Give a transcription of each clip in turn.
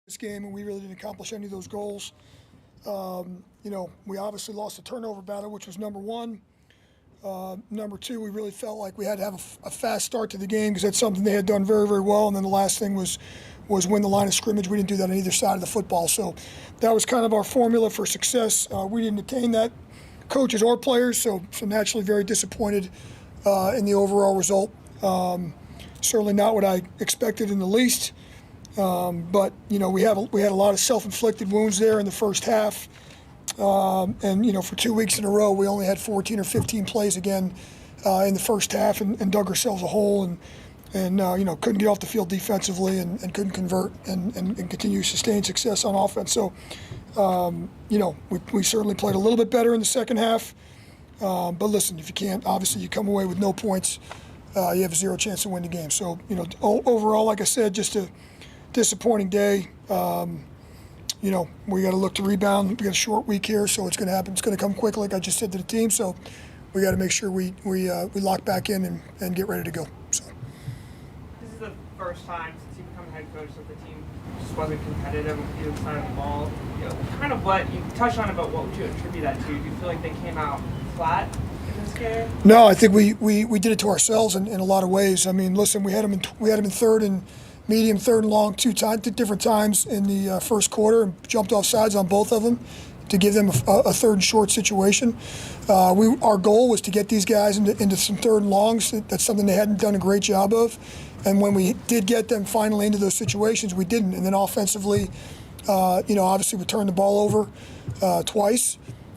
this game, and we really didn't accomplish any of those goals. We obviously lost the turnover battle, which was number one. Number two, we really felt like we had to have a fast start to the game because that's something they had done very, very well. And then the last thing was win the line of scrimmage. We didn't do that on either side of the football. So that was kind of our formula for success. We didn't attain that, coaches or players, so naturally very disappointed in the overall result. Certainly not what I expected in the least. But we had a lot of self-inflicted wounds there in the first half. For 2 weeks in a row, we only had 14 or 15 plays again in the first half and dug ourselves a hole and couldn't get off the field defensively and couldn't convert and continue to sustain success on offense. So, we certainly played a little bit better in the second half. But listen, if you can't, obviously you come away with no points, you have a zero chance to win the game. So, overall, like I said, just a disappointing day. We got to look to rebound. We got a short week here, so it's going to happen. It's going to come quick, like I just said to the team. So we got to make sure we lock back in and get ready to go. So this is the first time since you become head coach that the team just wasn't competitive on either side of the ball. Kind of what you touched on about what would you attribute that to? Do you feel like they came out flat in this game? No, I think we did it to ourselves in a lot of ways. I mean, listen, we had them in third and medium, third and long two different times in the first quarter and jumped off sides on both of them to give them a third and short situation. Our goal was to get these guys into some third and longs. That's something they hadn't done a great job of. And when we did get them finally into those situations, we didn't. And then offensively, obviously we turned the ball over twice.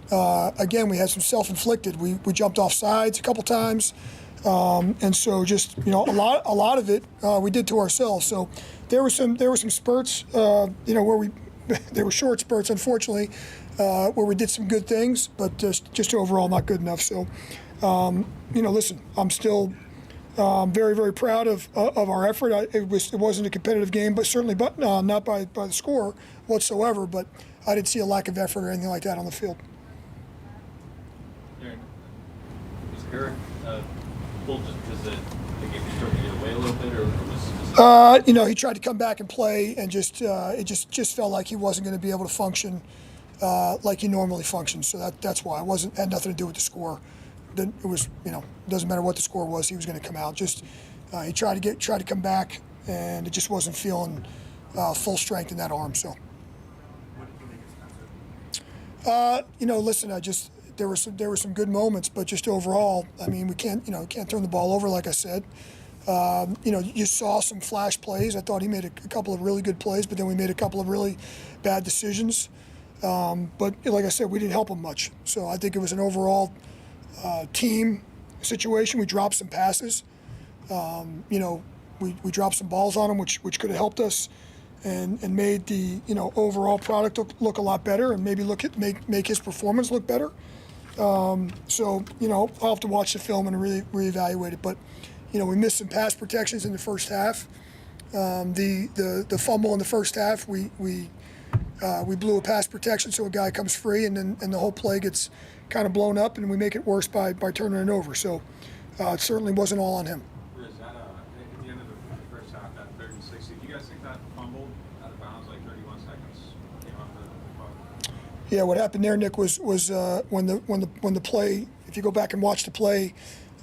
Again, we had some self-inflicted. We jumped off sides a couple times. And so just, a lot of it we did to ourselves. So there were some spurts, where they were short spurts, unfortunately, where we did some good things, but just overall not good enough. So, listen, I'm still very, very proud of our effort. It wasn't a competitive game, but certainly not by the score whatsoever, but I didn't see a lack of effort or anything like that on the field. Darren, was Eric just because the game was starting to get away a little bit, or was he tried to come back and play, and it just felt like he wasn't going to be able to function like he normally functions. So that's why it had nothing to do with the score. It was doesn't matter what the score was, he was going to come out. Just he tried to come back, and it just wasn't feeling full strength in that arm. So. What did you make expensive? Listen, there were some good moments, but just overall, I mean, we can't turn the ball over, like I said. You saw some flash plays. I thought he made a couple of really good plays, but then we made a couple of really bad decisions. But like I said, we didn't help him much. So I think it was an overall team situation. We dropped some passes. We dropped some balls on him, which could have helped us. And made the overall product look a lot better, and maybe make his performance look better. I'll have to watch the film and really reevaluate it. But we missed some pass protections in the first half. The fumble in the first half, we blew a pass protection, so a guy comes free, and the whole play gets kind of blown up, and we make it worse by turning it over. So it certainly wasn't all on him. Riz, at the end of the first half, that 3rd and 60, do you guys think that fumble out of bounds, like 31 seconds, came off the clock? Yeah, what happened there, Nick, was when the play. If you go back and watch the play,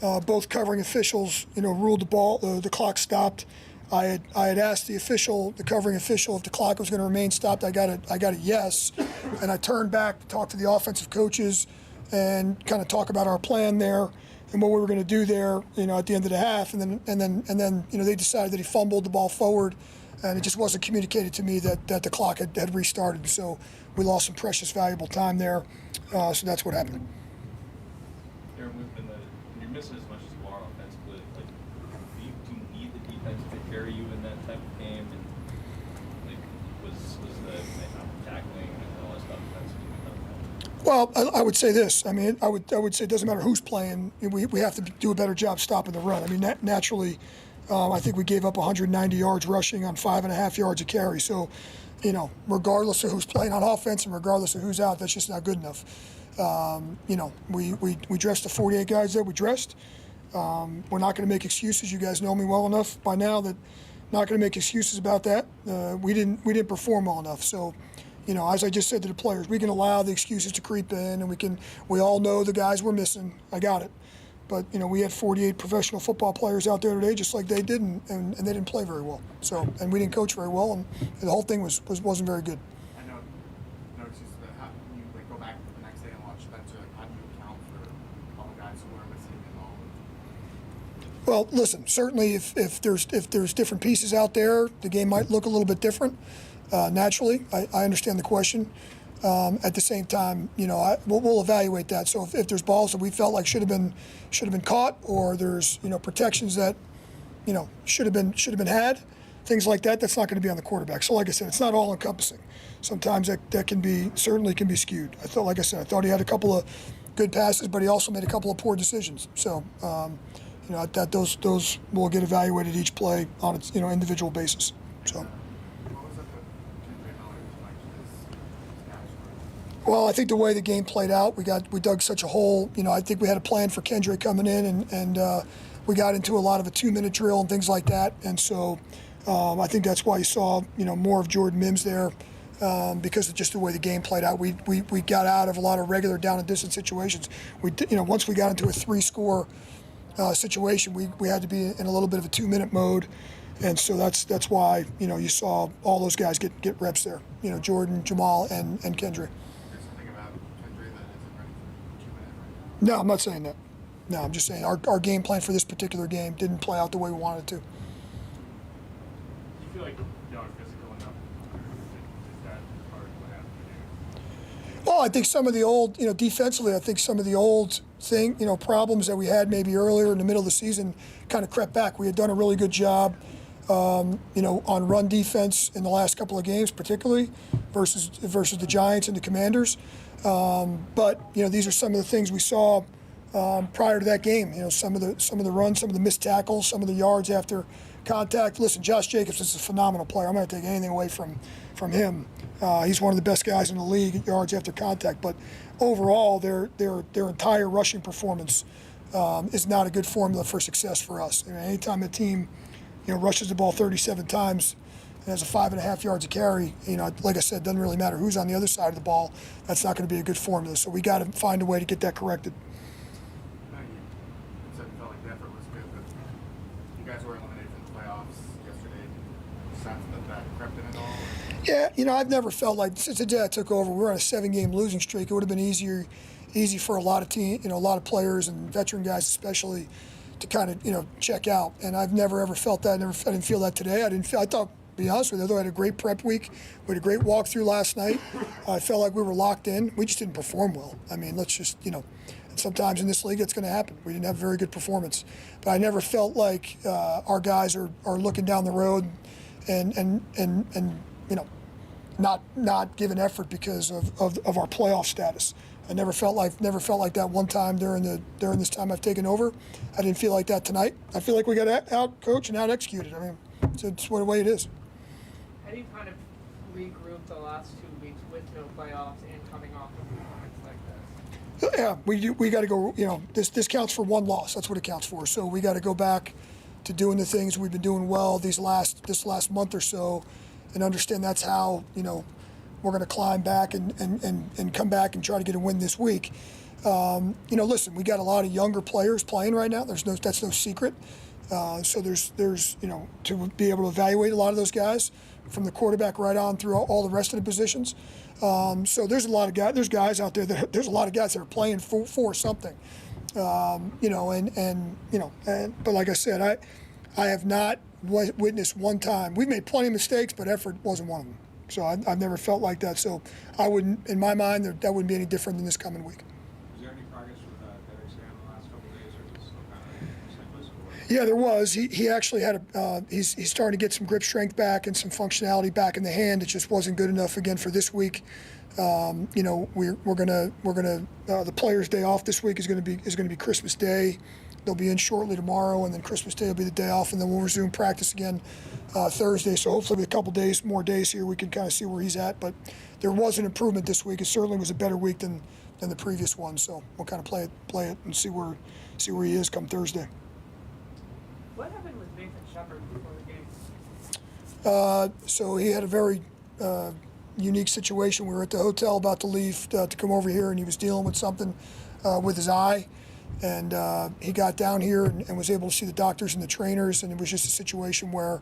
both covering officials, ruled the ball. The clock stopped. I had asked the covering official, if the clock was going to remain stopped. I got a yes, and I turned back to talk to the offensive coaches and kind of talk about our plan there and what we were going to do there. At the end of the half, and then they decided that he fumbled the ball forward, and it just wasn't communicated to me that the clock had restarted. So we lost some precious, valuable time there. So that's what happened. Darren, when you're missing as much as you are offensively, do you need the defense to carry you in that type of game? And was the tackling and all that stuff defensively? Well, I would say this. I mean, I would say it doesn't matter who's playing. We have to do a better job stopping the run. I mean, naturally, I think we gave up 190 yards rushing on 5.5 yards a carry. So, regardless of who's playing on offense and regardless of who's out, that's just not good enough. We dressed the 48 guys that we dressed. We're not going to make excuses. You guys know me well enough by now that Not going to make excuses about that. We didn't perform well enough. So, as I just said to the players, we can allow the excuses to creep in, and we all know the guys were missing. I got it. But, we had 48 professional football players out there today, just like they did, and they didn't play very well. So, and we didn't coach very well, and the whole thing wasn't very good. I know it's just that how you go back the next day and watch Spencer. How do you account for all the guys who are missing and all? Well, listen. Certainly, if there's different pieces out there, the game might look a little bit different. Naturally, I understand the question. At the same time, we'll evaluate that. So if there's balls that we felt like should have been caught, or there's protections that should have been had, things like that, that's not going to be on the quarterback. So like I said, it's not all encompassing. Sometimes that certainly can be skewed. I thought he had a couple of good passes, but he also made a couple of poor decisions. So that those will get evaluated each play on its individual basis. So. What was up with Kendra Miller's like his catch? Well, I think the way the game played out, we dug such a hole. I think we had a plan for Kendrick coming in, and we got into a lot of a 2-minute drill and things like that. And so I think that's why you saw more of Jordan Mims there, because of just the way the game played out. We got out of a lot of regular down and distance situations. Once we got into a 3-score situation, we had to be in a little bit of a 2-minute mode. And so that's why you saw all those guys get reps there. Jordan, Jamal, and Kendra. There's something about Kendra that isn't ready for 2 minutes right No, I'm not saying that. No, I'm just saying our game plan for this particular game didn't play out the way we wanted it to. Do you feel like y'all are physical enough? Or is that part of what happened to do? Well, I think some of the old, defensively, I think some of the old problems that we had maybe earlier in the middle of the season kind of crept back. We had done a really good job, on run defense in the last couple of games, particularly versus the Giants and the Commanders. But these are some of the things we saw prior to that game. Some of the runs, some of the missed tackles, some of the yards after contact. Listen, Josh Jacobs is a phenomenal player. I'm not going to take anything away from him. He's one of the best guys in the league at yards after contact. But overall, their entire rushing performance is not a good formula for success for us. Anytime a team rushes the ball 37 times and has a 5.5 yards a carry, like I said, doesn't really matter who's on the other side of the ball. That's not going to be a good formula. So we got to find a way to get that corrected. now. You said you felt like the effort was good, but you guys were eliminated from the playoffs yesterday. Sense that crept in at all? Yeah, I've never felt like since the day I took over, we were on a 7-game losing streak. It would have been easy for a lot of a lot of players and veteran guys especially to kind of check out. And I've never ever felt that. I didn't feel that today. I thought, to be honest with you, I had a great prep week. We had a great walkthrough last night. I felt like we were locked in. We just didn't perform well. I mean, let's just and sometimes in this league it's going to happen. We didn't have a very good performance, but I never felt like our guys are looking down the road and not giving effort because of our playoff status. I never felt like that one time during this time I've taken over. I didn't feel like that tonight. I feel like we got out coached and out executed. I mean, it's the way it is. How do you kind of regroup the last 2 weeks with no playoffs and coming off a performance like this? Yeah, we got to go. This counts for one loss. That's what it counts for. So we got to go back to doing the things we've been doing well this last month or so, and understand that's how we're going to climb back and come back and try to get a win this week. Listen, we got a lot of younger players playing right now. That's no secret. So there's to be able to evaluate a lot of those guys from the quarterback right on through all the rest of the positions. So there's a lot of guys. There's guys out there there's a lot of guys that are playing for something. But like I said, I have not witnessed one time. We've made plenty of mistakes, but effort wasn't one of them. So I've never felt like that. So I wouldn't, in my mind, that wouldn't be any different than this coming week. Was there any progress with Derek Sam in the last couple of days, or was it still kind of same place as it was? Yeah, there was. He actually had he's starting to get some grip strength back and some functionality back in the hand. It just wasn't good enough again for this week. We're gonna the players' day off this week is gonna be Christmas Day. They'll be in shortly tomorrow, and then Christmas Day will be the day off, and then we'll resume practice again Thursday. So hopefully with a couple more days here, we can kind of see where he's at. But there was an improvement this week. It certainly was a better week than the previous one. So we'll kind of play it and see where he is come Thursday. What happened with Nathan Shepard before the game? So he had a very unique situation. We were at the hotel about to leave to come over here, and he was dealing with something with his eye. And he got down here and was able to see the doctors and the trainers, and it was just a situation where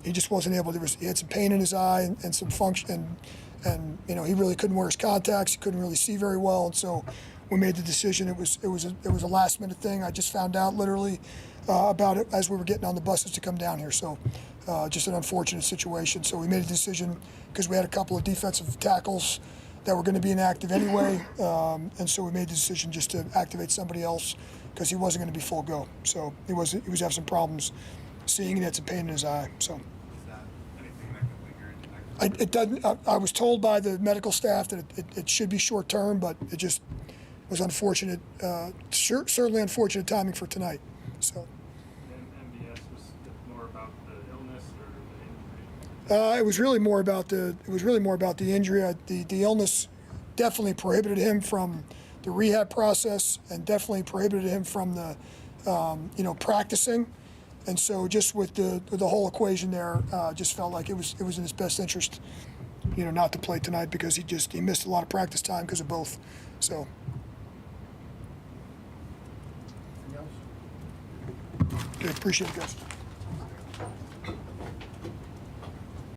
he just wasn't able. He had some pain in his eye and some function, and you know, he really couldn't wear his contacts. He couldn't really see very well, and so we made the decision. It was a last minute thing. I just found out literally about it as we were getting on the buses to come down here. So just an unfortunate situation. So we made a decision because we had a couple of defensive tackles that were going to be inactive anyway, and so we made the decision just to activate somebody else because he wasn't going to be full go. So he was having some problems seeing, and he had some pain in his eye. So Is that anything that can linger into next year? it doesn't. I was told by the medical staff that it should be short term, but it just was unfortunate. Certainly unfortunate timing for tonight. So. And MBS, was it more about the illness or the injury? It was really more about the injury. The illness definitely prohibited him from the rehab process, and definitely prohibited him from the practicing. And so just with the whole equation there, just felt like it was in his best interest, not to play tonight because he missed a lot of practice time because of both. So. Anything else? Okay, appreciate it, guys.